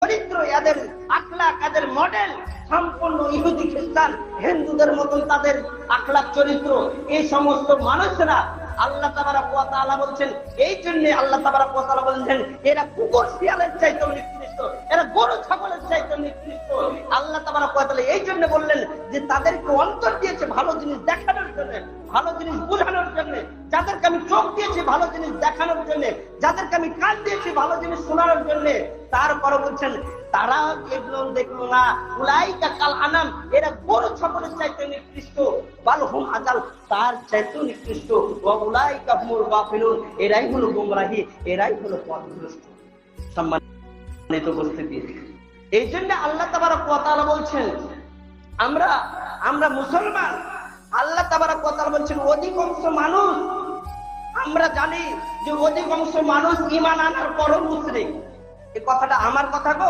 চরিত্র, এদের আখলাক, এদের মডেল সম্পূর্ণ ইহুদি খ্রিস্টান হিন্দুদের মতন তাদের আখলাক চরিত্র। এই সমস্ত মানুষরা আল্লাহ তাবারক ওয়া তাআলা বলছেন, এই জন্য আল্লাহ তাবারক ওয়া তাআলা বলছেন এরা কুকুর শিয়ালের চাইতে নিকৃষ্ট, এরা গরু ছাগলের চাইতে নিকৃষ্ট। আল্লাহ তাবারক ওয়া তাআলা এই জন্য বললেন যে তাদেরকে অন্তর দিয়েছে ভালো জিনিস দেখানোর জন্য, ভালো জিনিস বোঝানোর জন্য। যাদেরকে আমি চোখ দিয়েছি ভালো জিনিস দেখানোর জন্য, যাদেরকে আমি কান দিয়েছি ভালো জিনিস শোনানোর জন্য, তারপরে বলছেন তারা এগুলো দেখলো না, উলাইকা কাল আনাম, এরা গরু ছাগলের চাইতে নিকৃষ্ট, বালহুম আযাল, তার চাইতে নিকৃষ্ট, ওয়া উলাইকা হুমুল গাফিলুন, এরাই হলো গোমরাহী, এরাই হলো পথভ্রষ্ট। সম্মানিত উপস্থিতি, এই জন্য আল্লাহ তাবারক ওয়া তাআলা বলছেন আমরা মুসলমান। আল্লাহ তাবারক ওয়া তাআলা বলছেন অধিকাংশ মানুষ, আমরা জানি যে অধিকাংশ মানুষ ঈমান আনার পরও মুশরিক। এই কথাটা আমার কথা গো।